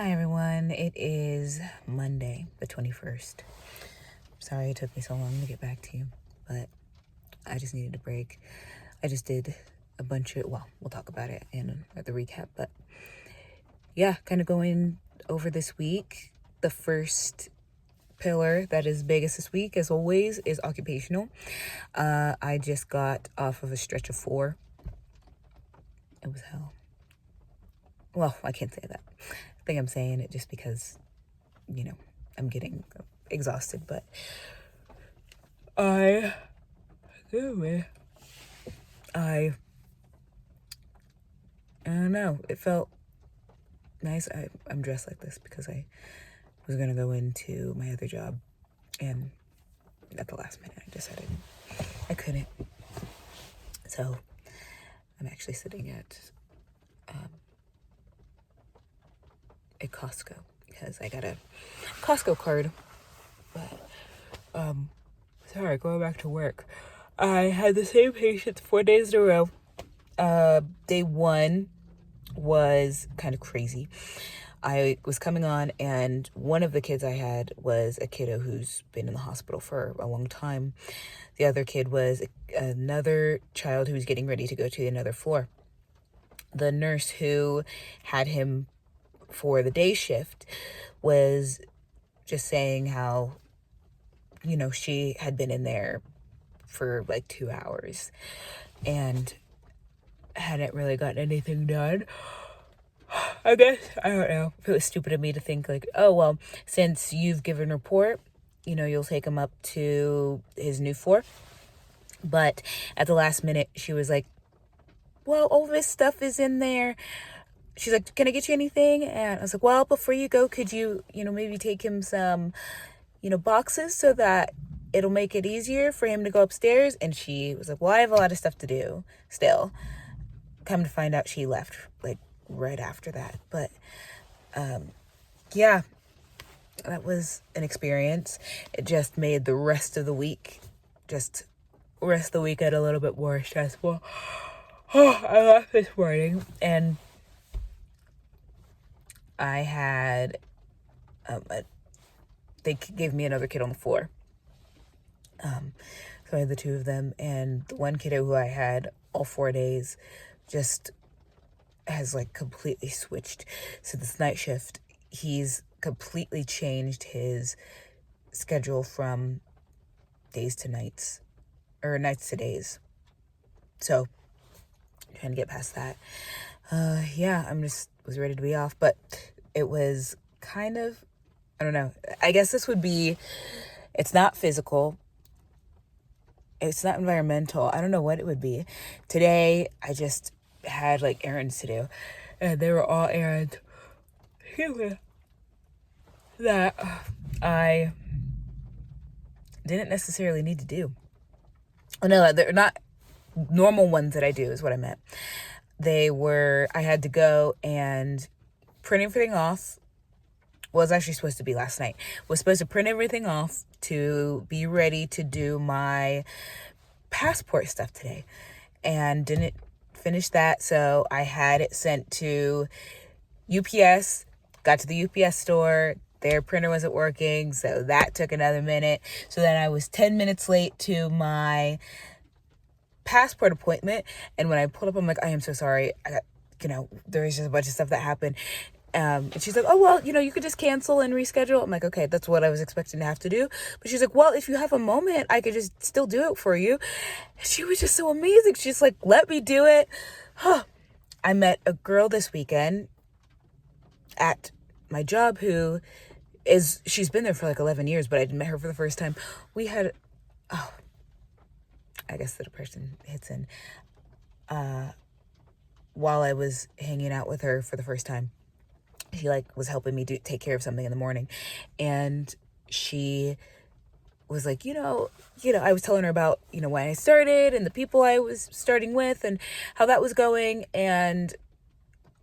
Hi everyone, it is Monday, the 21st. Sorry it took me so long to get back to you, but I just needed a break. I just did a bunch of, we'll talk about it in the recap, but yeah, kind of going over this week. The first pillar that is biggest this week, as always, is occupational. I just got off of a stretch of 4. It was hell. Well, I can't say that. I think I'm saying it just because, I'm getting exhausted, but I don't know. It felt nice. I'm dressed like this because I was going to go into my other job, and at the last minute I decided I couldn't. So I'm actually sitting at a Costco because I got a Costco card. But sorry, going back to work. I had the same patients 4 days in a row. Day 1 was kind of crazy. I was coming on, and one of the kids I had was a kiddo who's been in the hospital for a long time. The other kid was another child who was getting ready to go to another floor. The nurse who had him for the day shift was just saying how, she had been in there for like 2 hours and hadn't really gotten anything done. I guess, I don't know if it was stupid of me to think like, oh, well, since you've given report, you'll take him up to his new floor. But at the last minute, she was like, well, all this stuff is in there. She's like, can I get you anything? And I was like, well, before you go, could you, maybe take him some, boxes so that it'll make it easier for him to go upstairs? And she was like, well, I have a lot of stuff to do still. Come to find out, she left like right after that. But yeah, that was an experience. It just made the rest of the week a little bit more stressful. I left this morning and I had they gave me another kid on the floor. So I had the 2 of them, and the one kiddo who I had all 4 days just has like completely switched. So this night shift, he's completely changed his schedule from days to nights, or nights to days. So trying to get past that. Yeah, was ready to be off, but it was kind of, I don't know. I guess this would be, it's not physical. It's not environmental. I don't know what it would be. Today, I just had like errands to do, and they were all errands that I didn't necessarily need to do. Oh no, they're not normal ones that I do is what I meant. I had to go and print everything off. Was actually supposed to be last night. Was supposed to print everything off to be ready to do my passport stuff today, and didn't finish that. So I had it sent to UPS. Got to the UPS store. Their printer wasn't working, so that took another minute. So then I was 10 minutes late to my passport appointment, and when I pulled up, I'm like, I am so sorry. I got, there was just a bunch of stuff that happened. And she's like, oh, well, you could just cancel and reschedule. I'm like, okay, that's what I was expecting to have to do. But she's like, well, if you have a moment, I could just still do it for you. And she was just so amazing. She's like, let me do it. I met a girl this weekend at my job she's been there for like 11 years, but I met her for the first time. We had, I guess the depression hits in, while I was hanging out with her for the first time. She was helping me take care of something in the morning, and she was like, I was telling her about, when I started and the people I was starting with and how that was going. And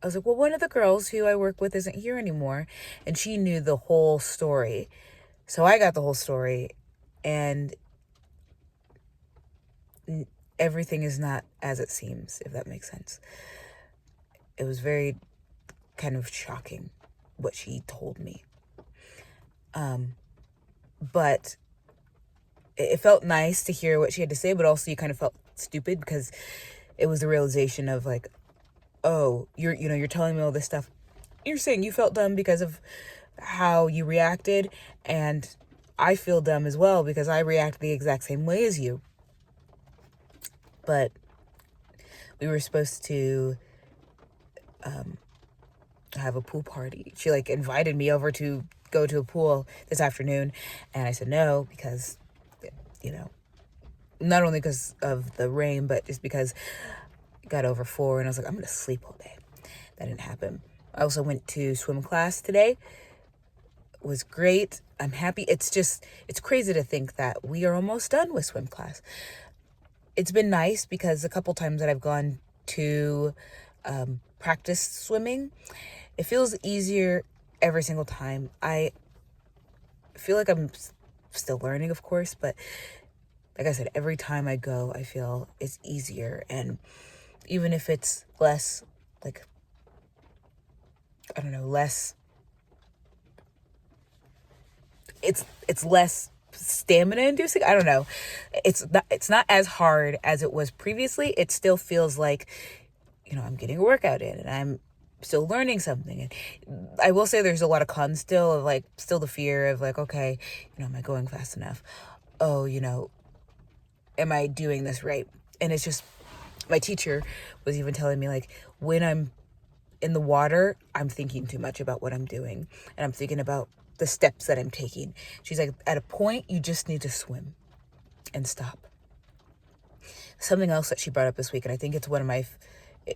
I was like, well, one of the girls who I work with isn't here anymore. And she knew the whole story. So I got the whole story, and everything is not as it seems, if that makes sense. It was very kind of shocking. what she told me. But it felt nice to hear what she had to say, but also you kind of felt stupid because it was the realization of like, oh, you're telling me all this stuff. You're saying you felt dumb because of how you reacted, and I feel dumb as well because I react the exact same way as you. But we were supposed to have a pool party. She like invited me over to go to a pool this afternoon, and I said no because, not only because of the rain, but just because it got over 4 and I was like, I'm gonna sleep all day. That didn't happen. I also went to swim class today. It was great. I'm happy. It's crazy to think that we are almost done with swim class. It's been nice because a couple times that I've gone to practice swimming, it feels easier every single time. I feel like I'm still learning, of course, but like I said, every time I go, I feel it's easier. And even if it's less, like, I don't know, it's less stamina inducing. I don't know. It's not as hard as it was previously. It still feels like, I'm getting a workout in and I'm still learning something. And I will say there's a lot of cons still of like, still the fear of like, okay, am I going fast enough? Oh, am I doing this right? And it's just, my teacher was even telling me like, when I'm in the water, I'm thinking too much about what I'm doing. And I'm thinking about the steps that I'm taking. She's like, at a point, you just need to swim and stop. Something else that she brought up this week, and I think it's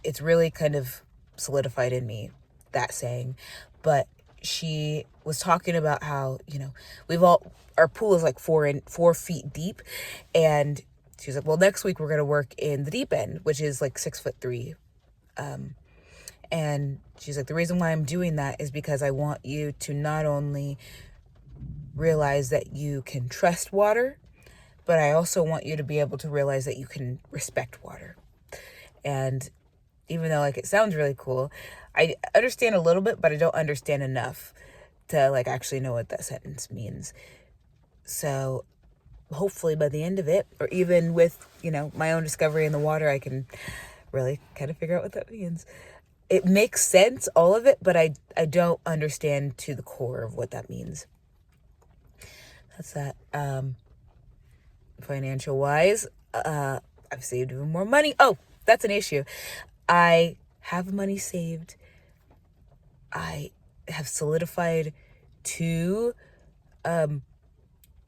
it's really kind of solidified in me, that saying, but she was talking about how, our pool is like 4 feet deep. And she was like, well, next week we're going to work in the deep end, which is like 6'3". And she's like, the reason why I'm doing that is because I want you to not only realize that you can trust water, but I also want you to be able to realize that you can respect water. And even though like it sounds really cool, I understand a little bit, but I don't understand enough to like actually know what that sentence means. So hopefully by the end of it, or even with, my own discovery in the water, I can really kind of figure out what that means. It makes sense, all of it, but I don't understand to the core of what that means. That's that. Financial wise, I've saved even more money. Oh, that's an issue. I have money saved. I have solidified two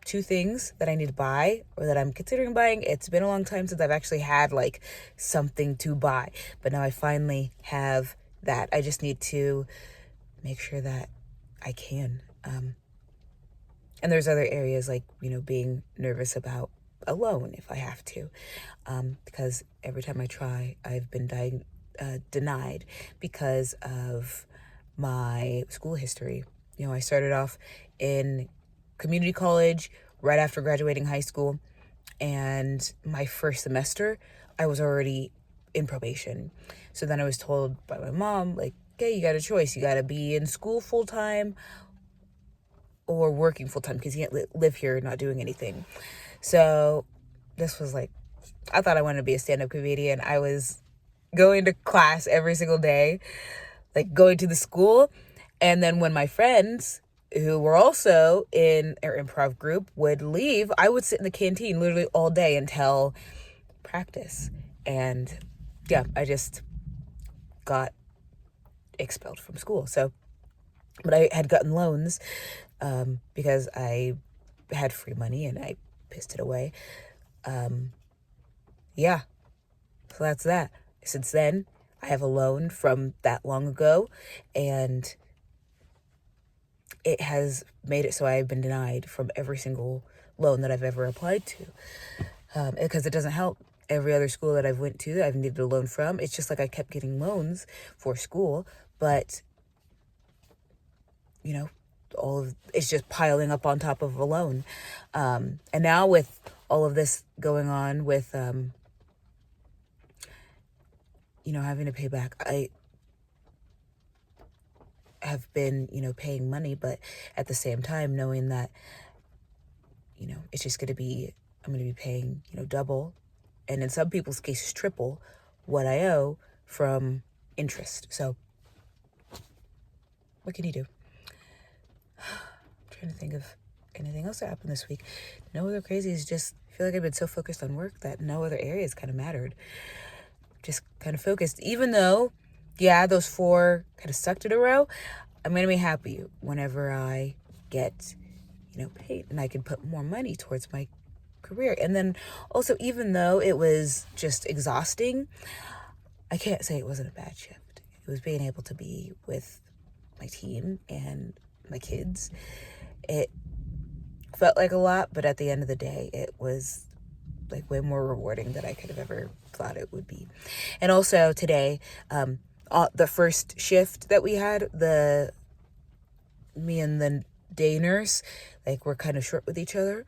things that I need to buy or that I'm considering buying. It's been a long time since I've actually had like something to buy, but now I finally have that. I just need to make sure that I can. And there's other areas like, being nervous about a loan if I have to, because every time I try, I've been denied because of my school history. I started off in community college right after graduating high school, and my first semester, I was already in probation. So then I was told by my mom, like, okay, you got a choice. You got to be in school full time or working full time because you can't live here not doing anything. So this was like, I thought I wanted to be a stand-up comedian. I was going to class every single day, like going to the school. And then when my friends who were also in our improv group would leave, I would sit in the canteen literally all day until practice. And yeah, I just got expelled from school. So, but I had gotten loans because I had free money and I pissed it away. Yeah, so that's that. Since then, I have a loan from that long ago, and it has made it so I've been denied from every single loan that I've ever applied to, because it doesn't help. Every other school that I've went to that I've needed a loan from, it's just like I kept getting loans for school, but it's just piling up on top of a loan. And now with all of this going on with having to pay back, have been, paying money, but at the same time knowing that, it's just I'm going to be paying, double, and in some people's cases triple what I owe from interest. So what can you do? I'm trying to think of anything else that happened this week. No other crazies. Just feel like I've been so focused on work that no other areas kind of mattered. Just kind of focused, even though, yeah, those 4 kind of sucked in a row. I'm going to be happy whenever I get, paid and I can put more money towards my career. And then also, even though it was just exhausting, I can't say it wasn't a bad shift. It was being able to be with my team and my kids. It felt like a lot, but at the end of the day, it was like way more rewarding than I could have ever thought it would be. And also today, the first shift that we had, me and the day nurse, like, we're kind of short with each other.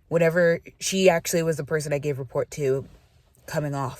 Whenever she actually was the person I gave report to coming off